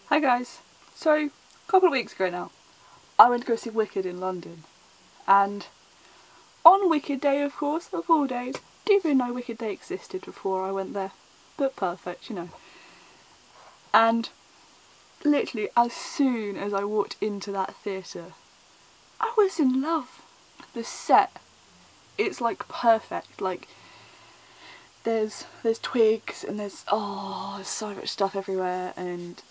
Hi guys, so a couple of weeks ago now I went to go see Wicked in London, and on Wicked Day, of course, of all days, didn't even know Wicked Day existed before I went there, but perfect, you know. And literally as soon as I walked into that theatre I was in love. The set, it's like perfect, like there's twigs and there's so much stuff everywhere, and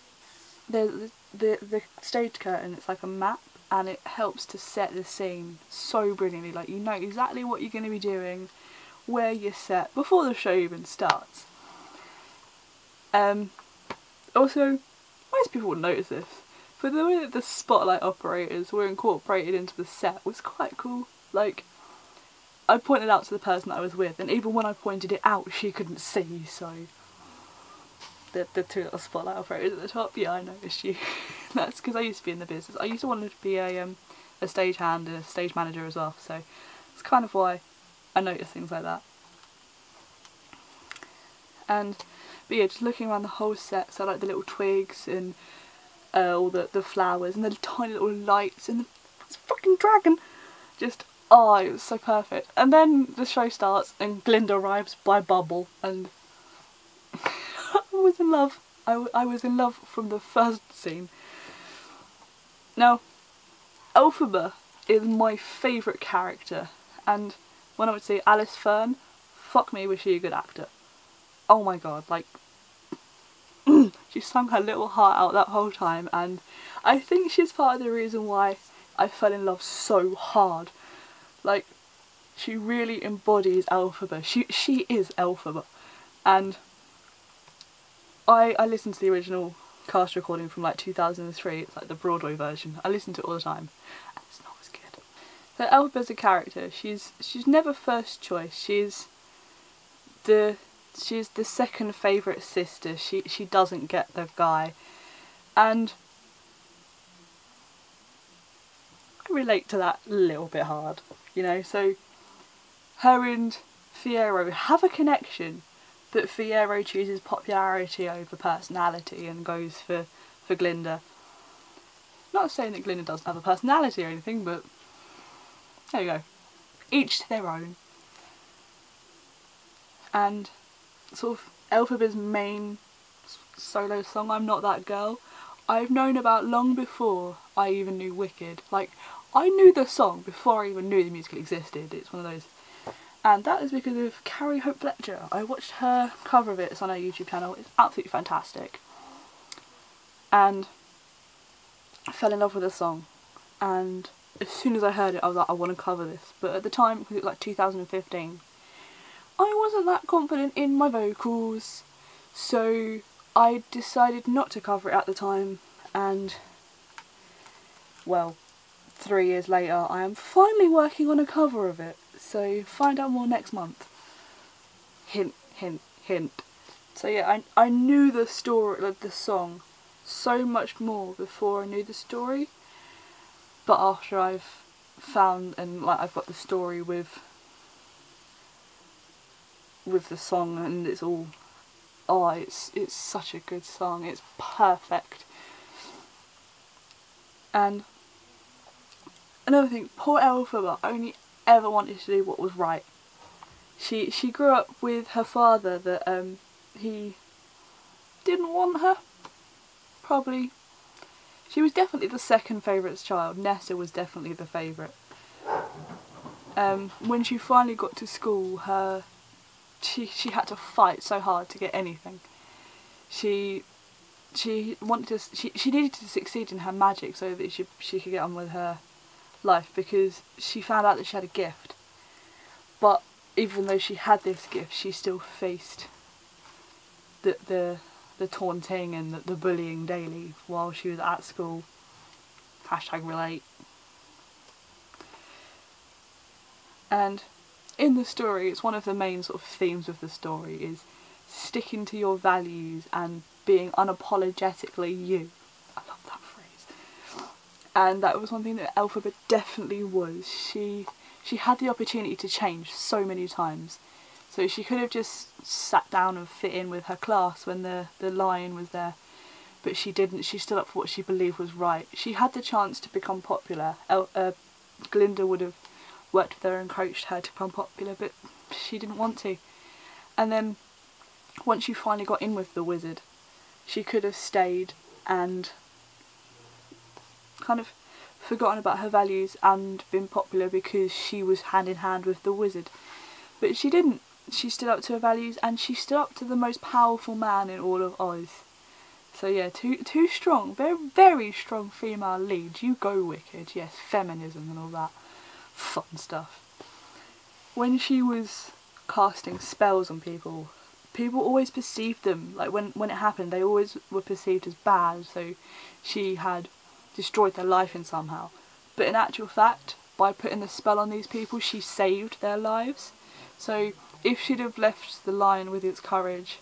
there's the stage curtain, it's like a map and it helps to set the scene so brilliantly. Like, you know exactly what you're going to be doing, where you're set before the show even starts. Also, most people would notice this, but the way that the spotlight operators were incorporated into the set was quite cool. Like, I pointed out to the person that I was with, and even when I pointed it out she couldn't see, so the two little spotlight operators at the top, yeah, I noticed you. That's because I used to be in the business. I used to want to be a stage hand and a stage manager as well, so it's kind of why I notice things like that. But yeah, just looking around the whole set, so like the little twigs and all the flowers and the tiny little lights and the fucking dragon, just it was so perfect. And then the show starts and Glinda arrives by bubble, and I was in love. I was in love from the first scene. Now, Elphaba is my favourite character, and when I would say Alice Fern, fuck me, was she a good actor. Oh my god, like, she sung her little heart out that whole time, and I think she's part of the reason why I fell in love so hard. Like, she really embodies Elphaba. She is Elphaba. And I listened to the original cast recording from like 2003, it's like the Broadway version. I listen to it all the time, and it's not as good. So Elphaba's a character. She's never first choice. She's the second favourite sister. She doesn't get the guy, and I relate to that a little bit hard, you know. So her and Fiyero have a connection, but Fiyero chooses popularity over personality and goes for Glinda. Not saying that Glinda doesn't have a personality or anything, but there you go. Each to their own. And sort of Elphaba's main solo song, I'm Not That Girl, I've known about long before I even knew Wicked. Like, I knew the song before I even knew the musical existed. It's one of those. And that is because of Carrie Hope Fletcher. I watched her cover of it, it's on her YouTube channel, it's absolutely fantastic. And I fell in love with the song, and as soon as I heard it I was like, I want to cover this. But at the time, because it was like 2015, I wasn't that confident in my vocals, so I decided not to cover it at the time, and well, 3 years later I am finally working on a cover of it, so find out more next month. Hint, hint, hint. So yeah, I knew the story, like the song, so much more before I knew the story, but after I've found and like I've got the story with the song, and it's all, it's such a good song, it's perfect. And another thing, poor Elphaba only ever wanted to do what was right. She grew up with her father that he didn't want her. Probably. She was definitely the second favourite child. Nessa was definitely the favourite. When she finally got to school, she had to fight so hard to get anything. She wanted to. She needed to succeed in her magic so that she could get on with her life, because she found out that she had a gift. But even though she had this gift, she still faced the taunting and the bullying daily while she was at school. #relate. And in the story, it's one of the main sort of themes of the story is sticking to your values and being unapologetically you. I love that phrase. And that was one thing that Elphaba definitely was. She had the opportunity to change so many times. So she could have just sat down and fit in with her class when the lion was there. but she didn't. She stood up for what she believed was right. She had the chance to become popular. Glinda would have worked with her and coached her to become popular, but she didn't want to. And then once she finally got in with the wizard, she could have stayed and kind of forgotten about her values and been popular because she was hand in hand with the wizard. But she didn't. She stood up to her values, and she stood up to the most powerful man in all of Oz. So yeah, two strong, very, very strong female leads. You go, Wicked. Yes, feminism and all that fun stuff. When she was casting spells on people, people always perceived them, like when it happened, they always were perceived as bad, so she had destroyed their life in somehow. But in actual fact, by putting the spell on these people, she saved their lives. So if she'd have left the lion with its courage,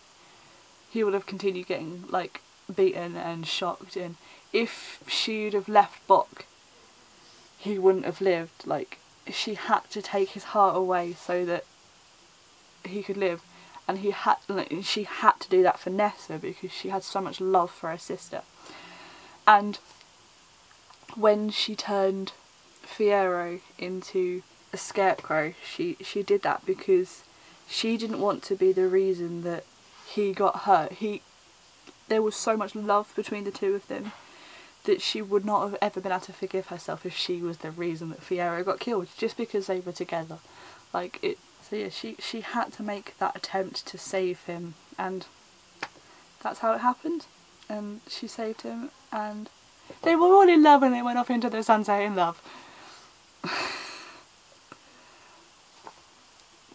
he would have continued getting like beaten and shocked, and if she'd have left Bok, he wouldn't have lived. Like, she had to take his heart away so that he could live, and she had to do that for Nessa because she had so much love for her sister. And when she turned Fiero into a scarecrow, she did that because she didn't want to be the reason that he got hurt. There was so much love between the two of them that she would not have ever been able to forgive herself if she was the reason that Fiero got killed, just because they were together. So yeah, she had to make that attempt to save him, and that's how it happened. And she saved him, and they were all in love, and they went off into the sunset in love.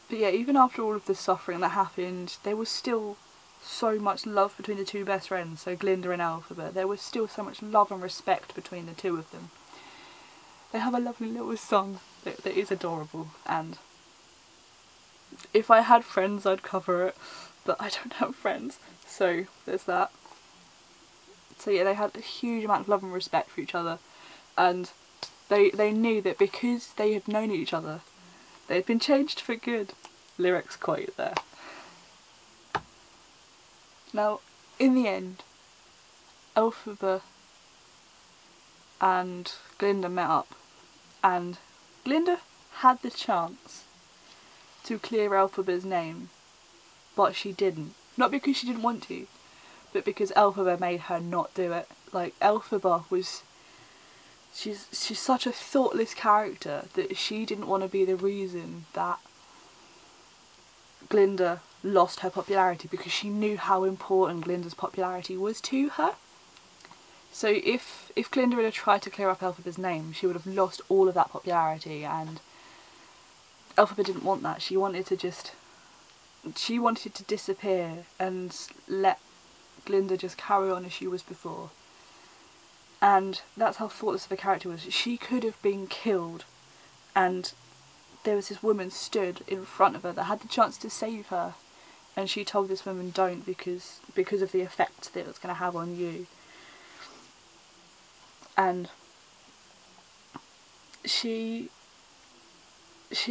But yeah, even after all of the suffering that happened, there was still so much love between the two best friends, so Glinda and Elphaba. There was still so much love and respect between the two of them. They have a lovely little song that is adorable, and if I had friends I'd cover it, but I don't have friends, so there's that. So yeah, they had a huge amount of love and respect for each other, and they knew that because they had known each other, they had been changed for good. Lyrics quote there. Now, in the end, Elphaba and Glinda met up, and Glinda had the chance to clear Elphaba's name, but she didn't. Not because she didn't want to, but because Elphaba made her not do it. Like, Elphaba was... She's such a thoughtless character that she didn't want to be the reason that Glinda lost her popularity, because she knew how important Glinda's popularity was to her. So if Glinda had tried to clear up Elphaba's name, she would have lost all of that popularity, and Elphaba didn't want that. She wanted to disappear and let Glinda just carry on as she was before. And that's how thoughtless of a character was. She could have been killed, and there was this woman stood in front of her that had the chance to save her, and she told this woman don't, because of the effect that it was going to have on you. And she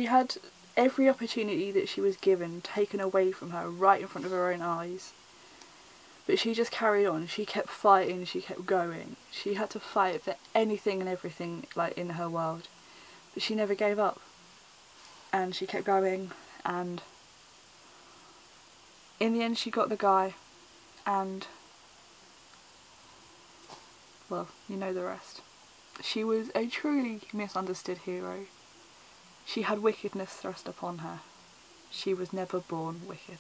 had every opportunity that she was given taken away from her right in front of her own eyes. But she just carried on. She kept fighting, she kept going. She had to fight for anything and everything, like, in her world. But she never gave up. And she kept going, and in the end she got the guy, and, well, you know the rest. She was a truly misunderstood hero. She had wickedness thrust upon her. She was never born wicked.